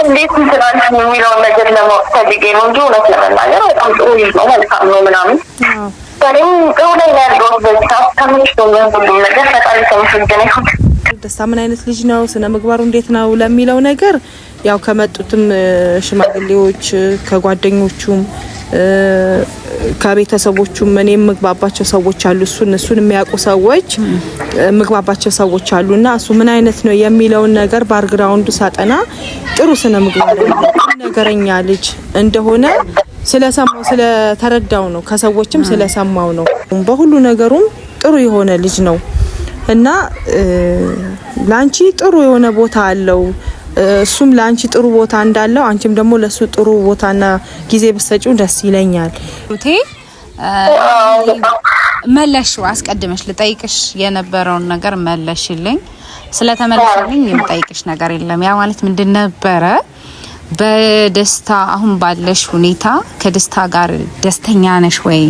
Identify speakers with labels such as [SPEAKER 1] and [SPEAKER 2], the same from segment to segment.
[SPEAKER 1] እንዴት እንትናንት የሚለውን ነገር ለማወቅ ፈልጌ ነው እንጂ እውነት ለመናገር በጣም ጥሩ ልጅ ነው፣ መልካም ነው ምናምን። እኔም ጥሩ ላይ ነው ያለሁት በዚህ ሰዓት። ተመችቶኛል ሁሉም ነገር። ፈጣሪ የተመሰገነ ይሁን።
[SPEAKER 2] ደስታ ምን አይነት ልጅ ነው፣ ስነ ምግባሩ እንዴት ነው ለሚለው ነገር ያው ከመጡትም ሽማግሌዎች ከጓደኞቹም ከቤተሰቦቹም እኔም ምግባባቸው ሰዎች አሉ፣ እሱን የሚያውቁ ሰዎች ምግባባቸው ሰዎች አሉና እሱ ምን አይነት ነው የሚለውን ነገር ባክግራውንዱ ሳጠና ጥሩ ስነ ምግባር ነገረኛ ልጅ እንደሆነ ስለሰማው ስለተረዳው ነው፣ ከሰዎችም ስለሰማው ነው። በሁሉ ነገሩም ጥሩ የሆነ ልጅ ነው እና ላንቺ ጥሩ የሆነ ቦታ አለው፣ እሱም ላንቺ ጥሩ ቦታ እንዳለው አንቺም ደግሞ ለሱ ጥሩ ቦታና ጊዜ ብትሰጪው ደስ ይለኛል።
[SPEAKER 3] መለሽ አስቀድመሽ ልጠይቅሽ የነበረውን ነገር መለሽልኝ። ስለተመለሽልኝ የምጠይቅሽ ነገር የለም። ያ ማለት ምንድን ነበረ? በደስታ አሁን ባለሽ ሁኔታ ከደስታ ጋር ደስተኛ ነሽ ወይ?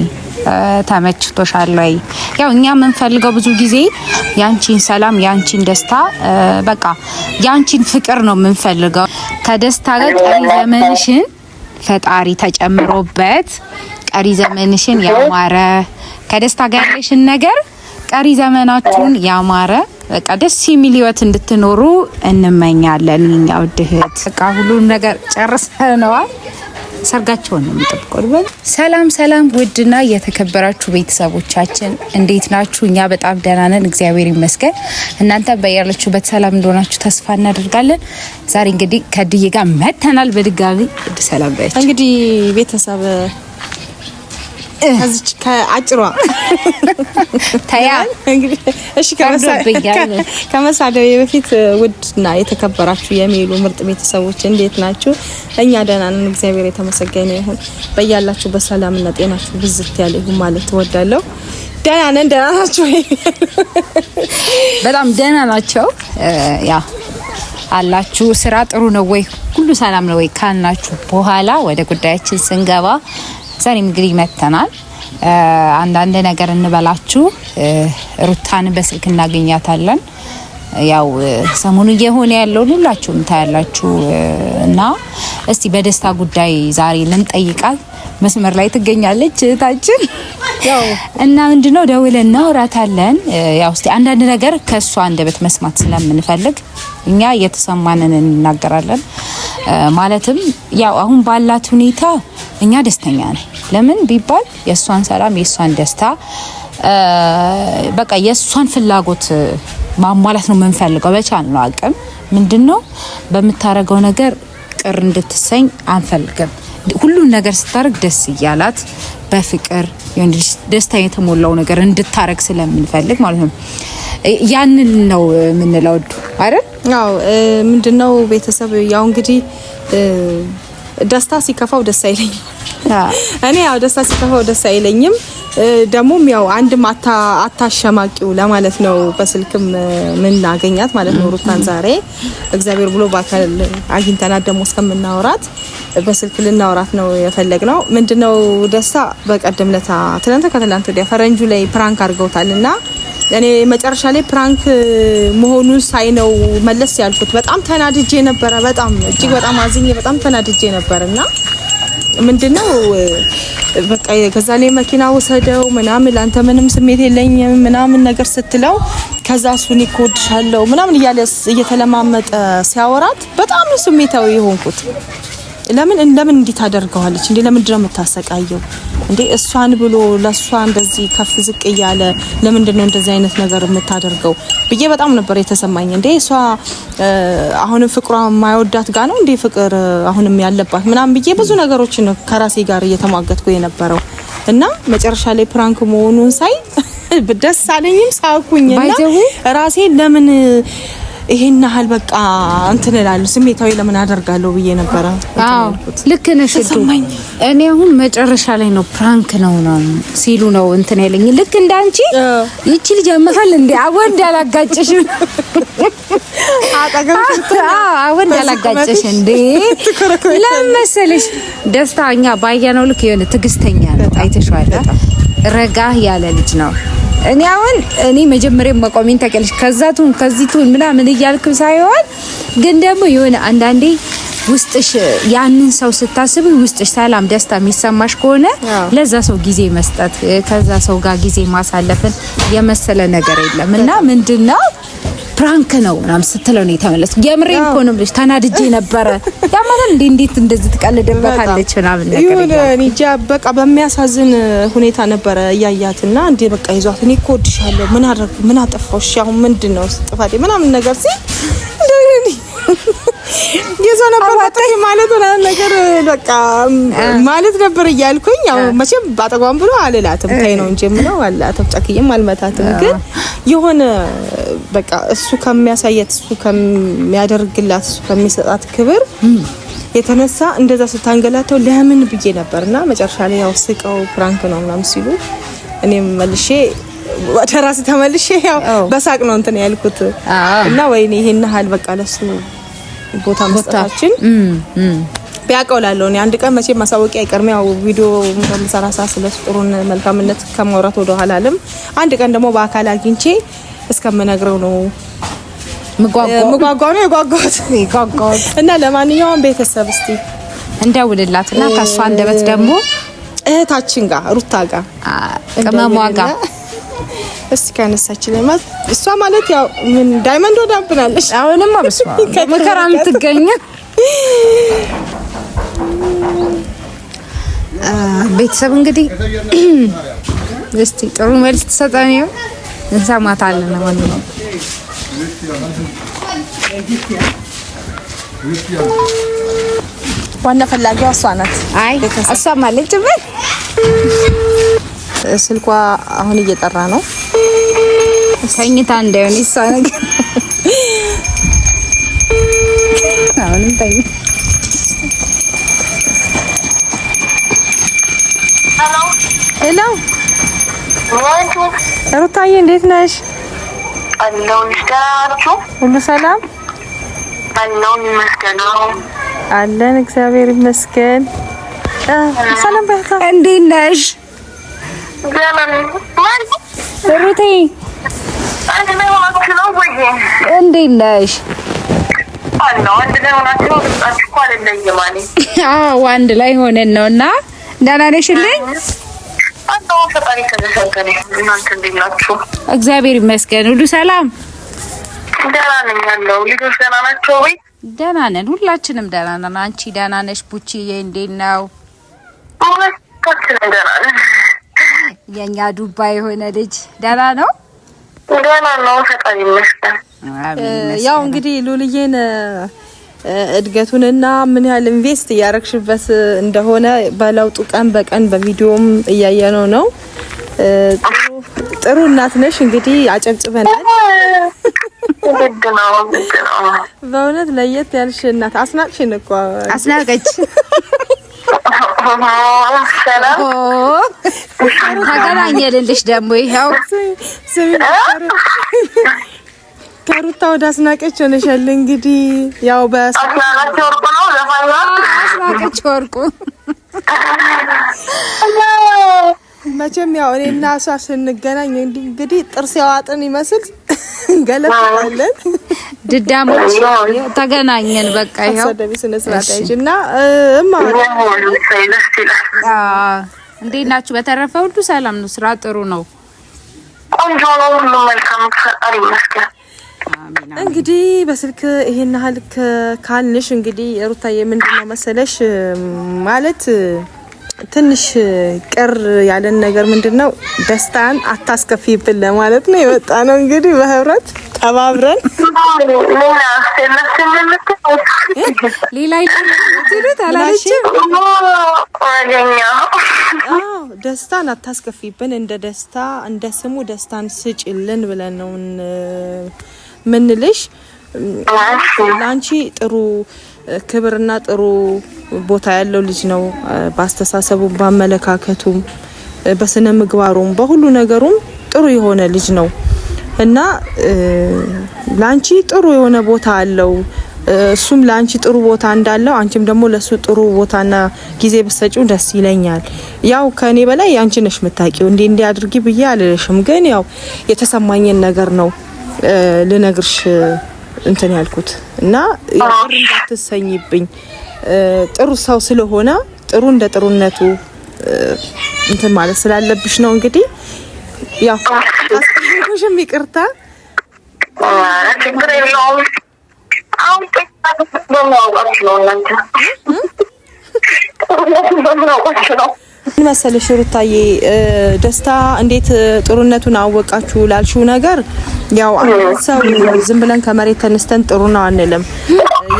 [SPEAKER 3] ተመችቶሻል ወይ? ያው እኛ የምንፈልገው ብዙ ጊዜ ያንቺን ሰላም፣ ያንቺን ደስታ፣ በቃ ያንቺን ፍቅር ነው የምንፈልገው። ከደስታ ጋር ቀሪ ዘመንሽን ፈጣሪ ተጨምሮበት ቀሪ ዘመንሽን ያማረ ከደስታ ጋር ያለሽን ነገር ቀሪ ዘመናችሁን ያማረ በቃ ደስ የሚል ህይወት እንድትኖሩ እንመኛለን። እኛ ውድህት በቃ ሁሉን ነገር ጨርሰናል። ሰርጋቸውን ነው የምንጠብቀው። ሰላም ውድና የተከበራችሁ ቤተሰቦቻችን እንዴት ናችሁ? እኛ በጣም ደህና ነን፣ እግዚአብሔር ይመስገን። እናንተ በያላችሁበት ሰላም እንደሆናችሁ ተስፋ እናደርጋለን። ዛሬ እንግዲህ ከድዬ ጋር መተናል በድጋሚ። ሰላም ባያችሁ
[SPEAKER 2] እንግዲህ ቤተሰብ ከዚች ከአጭሯ
[SPEAKER 3] ታያ
[SPEAKER 2] እንግዲህ እሺ ከመሳደቤ በፊት ውድና የተከበራችሁ የሚሉ ምርጥ ቤተሰቦች እንዴት ናችሁ? እኛ ደህና ነን፣ እግዚአብሔር የተመሰገነ ይሁን። በያላችሁ በሰላምና ጤናችሁ ብዝት ያለ ይሁን ማለት እወዳለሁ። ደህና ነን። ደህና ናችሁ?
[SPEAKER 3] በጣም ደህና ናቸው። ያ አላችሁ ስራ ጥሩ ነው ወይ ሁሉ ሰላም ነው ወይ ካልናችሁ በኋላ ወደ ጉዳያችን ስንገባ ዛሬ እንግዲህ መተናል። አንዳንድ ነገር እንበላችሁ። ሩታን በስልክ እናገኛታለን። ያው ሰሞኑ እየሆነ ያለው ሁላችሁም ታያላችሁ እና እስቲ በደስታ ጉዳይ ዛሬ ልንጠይቃት መስመር ላይ ትገኛለች እህታችን። ያው እና ምንድነው ደውለን እናወራታለን። ያው እስቲ አንዳንድ ነገር ከሷ አንደበት መስማት ስለምንፈልግ እኛ የተሰማንን እንናገራለን። ማለትም ያው አሁን ባላት ሁኔታ እኛ ደስተኛ ነን። ለምን ቢባል የሷን ሰላም የሷን ደስታ በቃ የሷን ፍላጎት ማሟላት ነው የምንፈልገው በቻልነው አቅም። ምንድነው በምታረገው ነገር ቅር እንድትሰኝ አንፈልግም። ሁሉን ነገር ስታረግ ደስ ይያላት በፍቅር የወንድሽ ደስታ የተሞላው ነገር እንድታረግ ስለምንፈልግ ማለት ነው። ያንን ነው የምንለው አይደል?
[SPEAKER 2] አዎ ምንድነው ቤተሰብ ያው እንግዲህ ደስታ ሲከፋው ደስ አይለኝም። እኔ ያው ደስታ ሲከፋው ደስ አይለኝም። ደሞም ያው አንድም አታሸማቂው ለማለት ነው። በስልክም ምን አገኛት ማለት ነው ሩታን ዛሬ እግዚአብሔር ብሎ ባካል አግኝተናት ደሞ እስከምናወራት በስልክ ልናወራት ነው የፈለግነው። ምንድነው ደስታ በቀደም ለታ ከትላንት ወዲያ ፈረንጁ ላይ ፕራንክ አድርገውታልና እኔ መጨረሻ ላይ ፕራንክ መሆኑን ሳይ ነው መለስ ያልኩት። በጣም ተናድጄ ነበር። በጣም እጅግ በጣም አዝኜ በጣም ተናድጄ ነበርና ምንድነው በቃ ከዛ ላይ መኪና ወሰደው ምናምን ላንተ ምንም ስሜት የለኝም ምናምን ነገር ስትለው ከዛ እሱን ይኮድሻለው ምናምን እያለ እየተለማመጠ ሲያወራት በጣም ስሜታዊ የሆንኩት። ለምን እንዴት አደርገዋለች እንዴ? ለምን ድረም ተታሰቃየው እንዴ? እሷን ብሎ ለሷ እንደዚህ ከፍ ዝቅ እያለ ለምን ነው እንደዚህ አይነት ነገር የምታደርገው ብዬ በጣም ነበር የተሰማኝ። እንዴ እሷ አሁንም ፍቅሯ ማይወዳት ጋር ነው እንዴ ፍቅር አሁንም ያለባት ምናምን ብዬ ብዙ ነገሮችን ከራሴ ጋር እየተሟገትኩ የነበረው እና መጨረሻ ላይ ፕራንክ መሆኑን ሳይ ደስ አለኝም ሳኩኝና ራሴ ለምን ይሄን ያህል በቃ እንትን እላለሁ ስሜታዊ ለምን አደርጋለሁ ብዬ ነበር።
[SPEAKER 3] አዎ ልክ ነሽ። እኔ አሁን መጨረሻ ላይ ነው ፕራንክ ነው ሲሉ ነው እንትን ያለኝ። ልክ እንዳንቺ ይቺ ልጅ አመካል እንዴ አወንድ ያላጋጭሽ አወንድ ያላጋጭሽ እንዴ ለምሳሌሽ ደስታኛ ባያነው ልክ የሆነ ትግስተኛ ነው። አይተሽዋል። ረጋ ያለ ልጅ ነው። እኔ መጀመሪያ መቆሚን ተቀልሽ ከዛቱን ከዚቱን ምናምን እያልኩ ሳይሆን ግን ደግሞ የሆነ አንዳንዴ ውስጥሽ ያንን ሰው ስታስብ ውስጥሽ ሰላም ደስታ የሚሰማሽ ከሆነ ለዛ ሰው ጊዜ መስጠት ከዛ ሰው ጋር ጊዜ ማሳለፍን የመሰለ ነገር የለም። እና ምንድነው ፕራንክ ነው ምናምን ስትለው ነው የተመለስኩት። የምሬን እኮ ነው ብለሽ ተናድጄ ነበረ። ያማታል እንዴት እንደዚህ ትቀልድበታለች ምናምን ነገር
[SPEAKER 2] ይሁን እንጂ በቃ በሚያሳዝን ሁኔታ ነበረ ያያትና እንዴ በቃ ይዟት እኔ እኮ ወድሻለሁ ምን አጠፋውሽ አሁን ምንድነው ጥፋቴ ምናምን ነገር ሲል የዘና ባጣይ ማለት ነው ነገር በቃ ማለት ነበር እያልኩኝ ያው መቼም ባጠጓም ብሎ አልላትም ታይ ነው እንጂ ምነው አላተም ጨክዬም አልመታትም። ግን የሆነ በቃ እሱ ከሚያሳየት እሱ ከሚያደርግላት እሱ ከሚሰጣት ክብር የተነሳ እንደዛ ስታንገላተው ለምን ብዬ ነበርና መጨረሻ ላይ ያው ስቀው ፕራንክ ነው ምናምን ሲሉ እኔም መልሼ ወደ ራስ ተመልሼ ያው በሳቅ ነው እንትን ያልኩት እና ወይኔ ይሄን ሀል በቃ ለሱ ቦታ መስጠታችን ቢያቀውላለው እኔ አንድ ቀን መቼም ማሳወቂያ አይቀርም። ያው ቪዲዮ እንደምሰራሳ ስለሱ ጥሩን መልካምነት ከማውራት ወደ ኋላ አለም አንድ ቀን ደግሞ በአካል አግኝቼ እስከምነግረው ነው ምጓጓው ነው የጓጓው እና ለማንኛውም ቤተሰብ እስቲ
[SPEAKER 3] እንደውልላትና ከሷ አንደበት ደግሞ
[SPEAKER 2] እህታችን ጋር ሩታ ጋር
[SPEAKER 3] ቅመሟ ጋር
[SPEAKER 2] እስቲ ካነሳችልኝ ማለት እሷ ማለት ያው ምን ዳይመንድ ወዳብናለሽ
[SPEAKER 3] አሁንማ በስማ መከራም ትገኛ ቤተሰብ እንግዲህ እስቲ ጥሩ መልስ ተሰጣኝ ነው እንሰማታለን ማለት ነው።
[SPEAKER 2] ዋና ፈላጊዋ እሷ ናት።
[SPEAKER 3] አይ እሷ ማለት ምን
[SPEAKER 2] ስልኳ አሁን እየጠራ ነው
[SPEAKER 3] ተኝታ እንደሆነ እሷ ነገር አሁንም ታይ ሄሎ ሩታዬ እንዴት ነሽ?
[SPEAKER 1] አለው ልጅዳችሁ
[SPEAKER 2] ሁሉ ሰላም
[SPEAKER 1] አለው ይመስገን
[SPEAKER 2] አለን እግዚአብሔር ይመስገን። ሰላም በቃ
[SPEAKER 3] እንዴት ነሽ ሩቴ? እንዴት ነሽ? አዎ አንድ ላይ ሆነን ነውና ደህና ነሽልኝ? እግዚአብሔር ይመስገን ሁሉ ሰላም
[SPEAKER 1] ደህና ነኝ ያለው ልጆች ደህና ናቸው ወይ?
[SPEAKER 3] ደህና ነን ሁላችንም ደህና ነን። አንቺ ደህና ነሽ ቡቺዬ እንዴት ነው?
[SPEAKER 1] ሁላችንም ደህና ነን።
[SPEAKER 3] የኛ ዱባይ የሆነ ልጅ ደህና ነው?
[SPEAKER 1] ደህና ነው ፈጣሪ ይመስገን።
[SPEAKER 2] ያው እንግዲህ ሉልዬን እድገቱንና ምን ያህል ኢንቨስት ያረክሽበት እንደሆነ በለውጡ ቀን በቀን በቪዲዮም እያየነው ነው። ጥሩ እናት ነሽ እንግዲህ አጨብጭበናል። በእውነት ለየት ያልሽ እናት አስናቅሽን እኮ
[SPEAKER 3] አስናቀች። ተገናኘልልሽ ደግሞ ይሄው ከሩታ ወደ አስናቀች ሆነሻል። እንግዲህ ያው
[SPEAKER 1] አስናቀች ወርቁ ነው ለፋይና
[SPEAKER 3] አስናቀች ወርቁ
[SPEAKER 2] መቼም ያው እኔና እሷ ስንገናኝ እንግዲህ ጥርስ ያዋጥን ይመስል ገለጽታለን
[SPEAKER 3] ድዳሞች ተገናኘን። በቃ ይሄው
[SPEAKER 2] ሰደቢስነ ስራታይና
[SPEAKER 3] እንዴት ናችሁ? በተረፈ ሁሉ ሰላም ነው? ስራ ጥሩ ነው?
[SPEAKER 1] ቆንጆ ነው። ሁሉ መልካም ፈጣሪ ይመስገን።
[SPEAKER 2] እንግዲህ በስልክ ይሄን ሀልክ ካልንሽ እንግዲህ ሩታዬ ምንድነው መሰለሽ ማለት ትንሽ ቅር ያለን ነገር ምንድነው ደስታን አታስከፊብን ለማለት ነው የወጣ ነው። እንግዲህ በህብረት ተባብረን
[SPEAKER 3] ሌላ ይሉት አላለችም።
[SPEAKER 2] ደስታን አታስከፊብን እንደ ደስታ እንደ ስሙ ደስታን ስጭልን ብለን ነው ምንልሽ። ላንቺ ጥሩ ክብርና ጥሩ ቦታ ያለው ልጅ ነው። በአስተሳሰቡ በአመለካከቱም በስነ ምግባሩም በሁሉ ነገሩም ጥሩ የሆነ ልጅ ነው እና ላንቺ ጥሩ የሆነ ቦታ አለው። እሱም ላንቺ ጥሩ ቦታ እንዳለው አንቺም ደግሞ ለሱ ጥሩ ቦታና ጊዜ ብትሰጪው ደስ ይለኛል። ያው ከኔ በላይ አንቺ ነሽ የምታውቂው እንዴ አድርጊ ብዬ አልልሽም፣ ግን ያው የተሰማኝን ነገር ነው ልነግርሽ እንትን ያልኩት እና እንዳትሰኝብኝ ጥሩ ሰው ስለሆነ ጥሩ እንደ ጥሩነቱ እንትን ማለት ስላለብሽ ነው እንግዲህ ያው ታስፈልጉሽም ይቅርታ
[SPEAKER 1] ችግር የለውም። አሁን
[SPEAKER 2] መሰለሽ ሩታዬ ደስታ እንዴት ጥሩነቱን አወቃችሁ ላልሽው ነገር ያው ሰው ዝም ብለን ከመሬት ተነስተን ጥሩ ነው አንልም።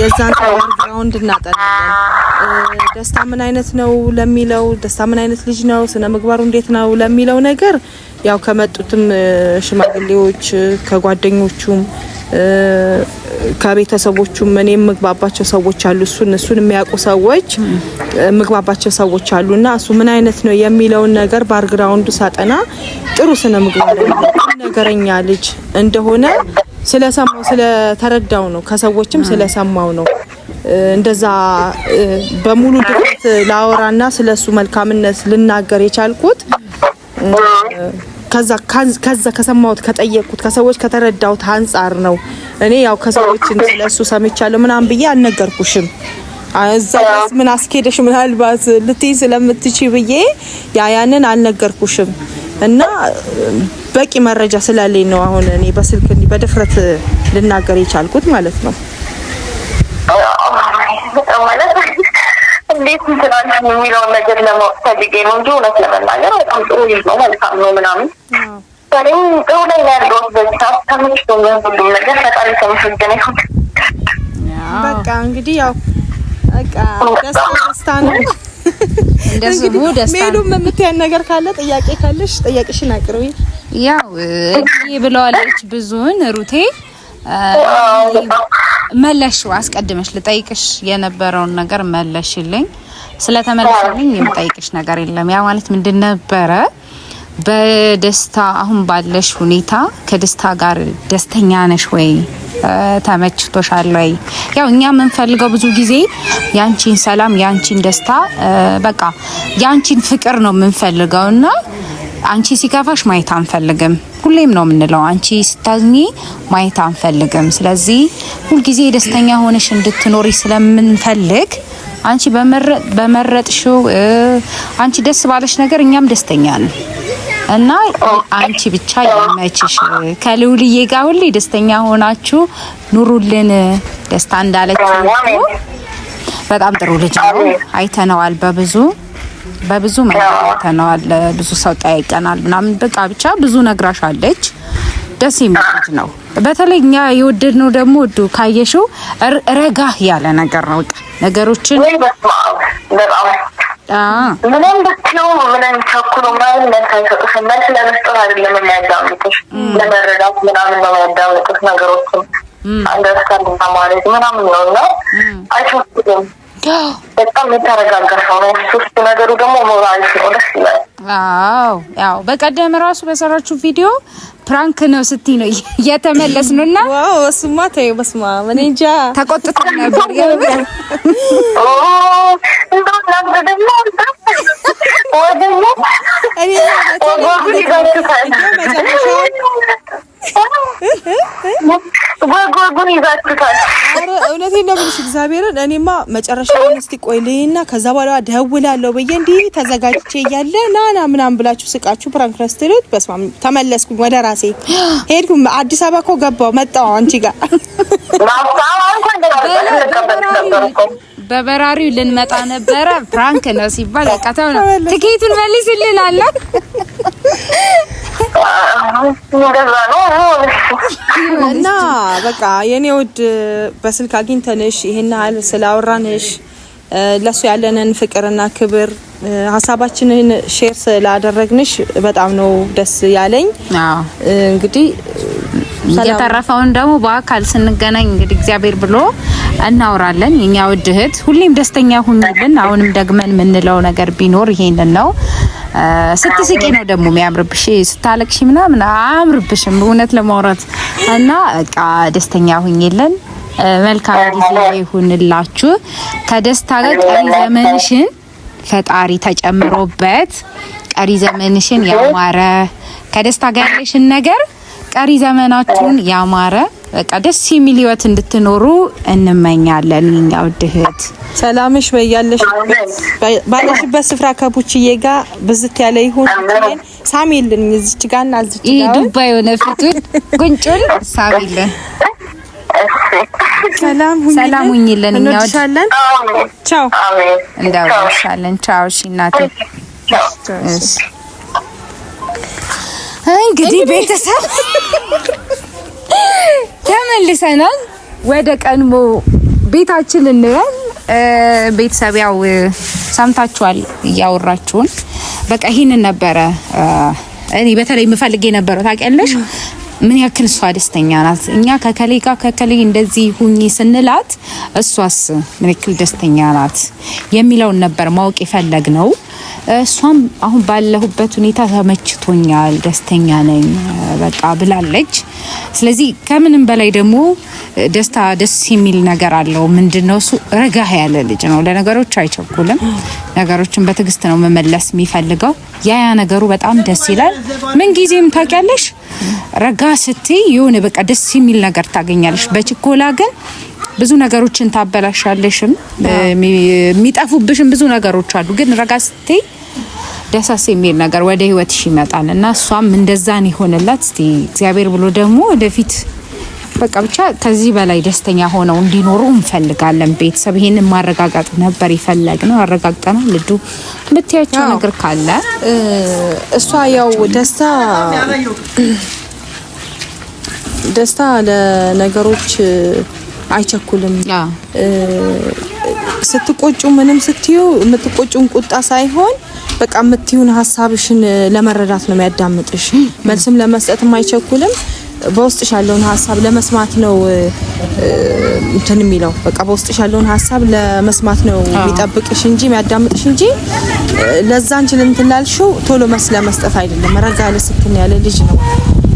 [SPEAKER 2] የዛን ባክግራውንድ እናጠናለን። ደስታ ምን አይነት ነው ለሚለው ደስታ ምን አይነት ልጅ ነው ስነ ምግባሩ እንዴት ነው ለሚለው ነገር ያው ከመጡትም ሽማግሌዎች ከጓደኞቹም ከቤተሰቦቹም እኔም ምግባባቸው ሰዎች አሉ እሱን የሚያውቁ ሰዎች ምግባባቸው ሰዎች አሉና እሱ ምን አይነት ነው የሚለውን ነገር ባክግራውንዱ ሳጠና ጥሩ ስነ ምግባር ነገረኛ ልጅ እንደሆነ ስለሰማው ስለተረዳው ነው ከሰዎችም ስለሰማው ነው እንደዛ በሙሉ ድፍረት ላወራና ስለሱ መልካምነት ልናገር የቻልኩት ከዛ ከሰማውት ከጠየቁት ከሰዎች ከተረዳውት አንፃር ነው። እኔ ያው ከሰዎች ስለሱ ሰምቻለሁ ምናምን ብዬ አልነገርኩሽም። አዛስ ምን አስኬደሽ ምናልባት ልትይ ስለምትቺ ብዬ ያንን አልነገርኩሽም እና በቂ መረጃ ስላለኝ ነው አሁን እኔ በስልክ በድፍረት ልናገር የቻልኩት ማለት ነው።
[SPEAKER 1] ማለት እንዴት እንትናንት የሚለውን ነገር ለማውጣት ነው እንጂ እውነት ለመናገር በጣም ጥሩ ልጅ ነው መልካም ነው ምናምን ታዲያ ጥሩ ላይ ያለው በዛ ተመችቶኝ ሁሉም ነገር ፈጣሪ ተመስገነ ይሁን።
[SPEAKER 2] በቃ እንግዲህ ያው በቃ ደስታ ነው እንደዚህ ደስታ ሜሉም የምትያን ነገር ካለ ጥያቄ ካለሽ ጥያቄሽን አቅርቢ።
[SPEAKER 3] ያው እዚህ ብለዋለች ብዙን ሩቴ መለሽ አስቀድመሽ ልጠይቅሽ የነበረውን ነገር መለሽልኝ። ስለተመለሰልኝ የምጠይቅሽ ነገር የለም። ያ ማለት ምንድን ነበረ በደስታ አሁን ባለሽ ሁኔታ ከደስታ ጋር ደስተኛ ነሽ ወይ? ተመችቶሻል ወይ? ያው እኛ የምንፈልገው ብዙ ጊዜ ያንቺን ሰላም ያንቺን ደስታ በቃ ያንቺን ፍቅር ነው የምንፈልገውና አንቺ ሲከፋሽ ማየት አንፈልግም። ሁሌም ነው የምንለው አንቺ ስታዝኚ ማየት አንፈልግም። ስለዚህ ሁሉ ጊዜ ደስተኛ ሆነሽ እንድትኖሪ ስለምንፈልግ አንቺ በመረጥሽው አንቺ ደስ ባለሽ ነገር እኛም ደስተኛ ነን እና አንቺ ብቻ ይመችሽ ከልውልዬ ጋር ሁሌ ደስተኛ ሆናችሁ ኑሩልን። ደስታ እንዳለችው በጣም ጥሩ ልጅ ነው። አይተነዋል በብዙ መንገድ ተናል ብዙ ሰው ጠይቀናል ምናምን በቃ ብቻ ብዙ ነግራሻለች። ደስ የሚል ነው። በተለይኛ የወደድነው ደግሞ ካየሽው ረጋ ያለ ነገር ነው። በቃ ነገሮችን
[SPEAKER 1] ምንም ብትለው ምንም ተኩሎ ማለት ለታይቶሽ ማለት ለመስጠት አይደለም የሚያዳምጡሽ ለመረዳት ምናምን ነው የሚያዳምጡሽ ነገሮችን አንደርስታንድ ማለት ምናምን ነውና አይሾፍም በጣም የተረጋጋሽ ነው። እሱ ነገሩ ደግሞ ሞራል ነው ደስ ይላል።
[SPEAKER 3] ያው በቀደም ራሱ በሰራችሁ ቪዲዮ ፕራንክ ነው ስትይ ነው የተመለስነውና
[SPEAKER 2] ዋው እሱማ ተይው በስማ ምን እንጃ
[SPEAKER 3] ተቆጥተን ነበር ያለው
[SPEAKER 1] ወጉን ይዛችሁታል።
[SPEAKER 2] አረ እውነቴን ነው ብልሽ እግዚአብሔርን እኔማ መጨረሻውን እስቲ ቆይ ልይና ከዛ በኋላ ደውላለሁ ብዬ እንዲህ ተዘጋጅቼ እያለ ናና ምናምን ብላችሁ ስቃችሁ ፕራንክ ረስተሉት በስማም ተመለስኩኝ ወደ ራሴ ሄድኩ። አዲስ አበባ እኮ ገባሁ መጣሁ አንቺ ጋር
[SPEAKER 3] በበራሪው ልንመጣ ነበረ ፕራንክ ነው ሲባል በቃ ተው ነው ትኬቱን መልስልን አለ
[SPEAKER 2] እና በቃ የኔ ውድ በስልክ አግኝተንሽ ይሄን ያህል ስላወራንሽ ለሱ ያለንን ፍቅርና ክብር ሐሳባችንን ሼር ስላደረግንሽ በጣም ነው ደስ ያለኝ። እንግዲህ
[SPEAKER 3] የተረፈውን ደግሞ በአካል ስንገናኝ እንግዲህ እግዚአብሔር ብሎ እናወራለን። የኛ ውድ እህት ሁሌም ደስተኛ ሁኚልን። አሁንም ደግመን ምንለው ነገር ቢኖር ይሄንን ነው። ስትስቂ ነው ደግሞ የሚያምርብሽ፣ ስታለቅሽ ምናምን አያምርብሽም እውነት ለማውራት እና በቃ ደስተኛ ሁኚልን። መልካም ጊዜ ይሁንላችሁ። ከደስታ ጋር ቀሪ ዘመንሽን ፈጣሪ ተጨምሮበት ቀሪ ዘመንሽን ያማረ ከደስታ ጋር ያለሽን ነገር ቀሪ ዘመናችሁን ያማረ በቃ ደስ የሚል ህይወት እንድትኖሩ እንመኛለን። እኛ ውድህት
[SPEAKER 2] ሰላምሽ በያለሽ ባለሽበት ስፍራ ከቡችዬ ጋር ብዝት ያለ ይሁን። ሳሚልን እዚች ጋርና እዚች ጋር
[SPEAKER 3] ዱባይ ሆነ ፍቱን ጉንጩን ሳሚልን። ሰላም ሁኚልን። እኛ ወድሻለን።
[SPEAKER 2] ቻው
[SPEAKER 3] እንዳውሻለን። ቻው እሺ እናቴ። እሺ እንግዲህ ቤተሰብ ተመልሰናል ወደ ቀድሞ ቤታችን እንበል። ቤተሰብ ያው ሰምታችኋል እያወራችሁን። በቃ ይሄንን ነበረ እኔ በተለይ የምፈልግ የነበረው ታውቂያለሽ፣ ምን ያክል እሷ ደስተኛ ናት። እኛ ከከሌ ጋር ከከሌ እንደዚህ ሁኚ ስንላት እሷስ ምን ያክል ደስተኛ ናት የሚለውን ነበር ማወቅ የፈለግነው። እሷም አሁን ባለሁበት ሁኔታ ተመችቶኛል፣ ደስተኛ ነኝ በቃ ብላለች። ስለዚህ ከምንም በላይ ደግሞ ደስ የሚል ነገር አለው። ምንድነው እሱ ረጋ ያለ ልጅ ነው። ለነገሮች አይቸኩልም። ነገሮችን በትዕግስት ነው መመለስ የሚፈልገው። ያ ነገሩ በጣም ደስ ይላል። ምን ጊዜም ታውቂያለሽ ረጋ ስትይ የሆነ በቃ ደስ የሚል ነገር ታገኛለሽ። በችኮላ ግን ብዙ ነገሮችን ታበላሻለሽም፣ የሚጠፉብሽም ብዙ ነገሮች አሉ። ግን ረጋ ስትይ ደሳስ የሚል ነገር ወደ ህይወትሽ ይመጣልና እሷም እንደዛን ይሆንላት። እስቲ እግዚአብሔር ብሎ ደግሞ ወደፊት በቃ ብቻ ከዚህ በላይ ደስተኛ ሆነው እንዲኖሩ እንፈልጋለን። ቤተሰብ ይሄንን ማረጋጋጥ ነበር የፈለግነው። አረጋግጠናል። ልዱ የምትያቸው ነገር ካለ
[SPEAKER 2] እሷ ያው ደስታ ለነገሮች አይቸኩልም። ስትቆጩ ምንም ስትዩ የምትቆጩን ቁጣ ሳይሆን በቃ የምትዩን ሀሳብሽን ለመረዳት ነው የሚያዳምጥሽ። መልስም ለመስጠትም አይቸኩልም። በውስጥሽ ያለውን ሀሳብ ለመስማት ነው እንትን የሚለው። በቃ በውስጥሽ ያለውን ሀሳብ ለመስማት ነው የሚጠብቅሽ እንጂ የሚያዳምጥሽ እንጂ ለዛ አንቺ ለምትላልሽው ቶሎ ለመስጠት አይደለም። ረጋ ያለ ስክን ያለ ልጅ ነው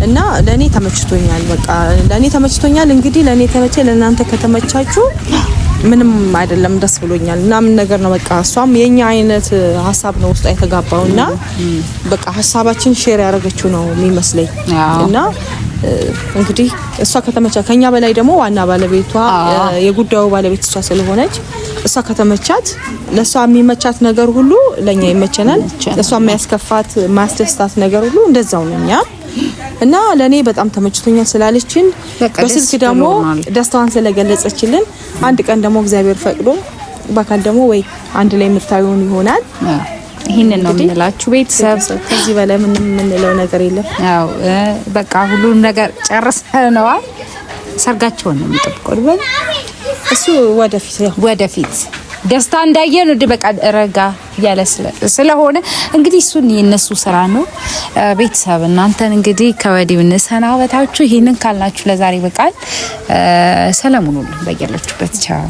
[SPEAKER 2] እና ለኔ ተመችቶኛል። በቃ ለኔ ተመችቶኛል። እንግዲህ ለኔ ተመቸ፣ ለእናንተ ከተመቻችሁ ምንም አይደለም፣ ደስ ብሎኛል። እና ምን ነገር ነው በቃ እሷም የኛ አይነት ሀሳብ ነው ውስጥ የተጋባውና በቃ ሀሳባችን ሼር ያደረገችው ነው የሚመስለኝ። እና እንግዲህ እሷ ከተመቻ ከኛ በላይ ደግሞ ዋና ባለቤቷ የጉዳዩ ባለቤት እሷ ስለሆነች እሷ ከተመቻት ለሷ የሚመቻት ነገር ሁሉ ለኛ ይመቸናል። ለሷ የሚያስከፋት ማስደስታት ነገር ሁሉ እንደዛው ነኛ። እና ለኔ በጣም ተመችቶኛል ስላለችን በስልክ ደግሞ ደስታዋን ስለገለጸችልን አንድ ቀን ደግሞ እግዚአብሔር ፈቅዶ በአካል ደግሞ ወይ አንድ ላይ የምታዩን ይሆናል።
[SPEAKER 3] ይሄንን ነው የምንላችሁ ቤተሰብ።
[SPEAKER 2] ከዚህ በላይ ምንም የምንለው ነገር የለም።
[SPEAKER 3] ያው በቃ ሁሉን ነገር ጨርሰናል። ሰርጋቸውን ነው የምንጠብቀው።
[SPEAKER 2] እሱ ወደፊት
[SPEAKER 3] ደስታ እንዳየን ወደ በቃ ረጋ ያለ ስለሆነ እንግዲህ እሱን የነሱ ስራ ነው። ቤተሰብ እናንተን እንግዲህ ከወዲሁ እንሰናበታችሁ። ይሄንን ካልናችሁ ለዛሬ በቃል ሰላም ሁኑ በያላችሁበት። ቻው።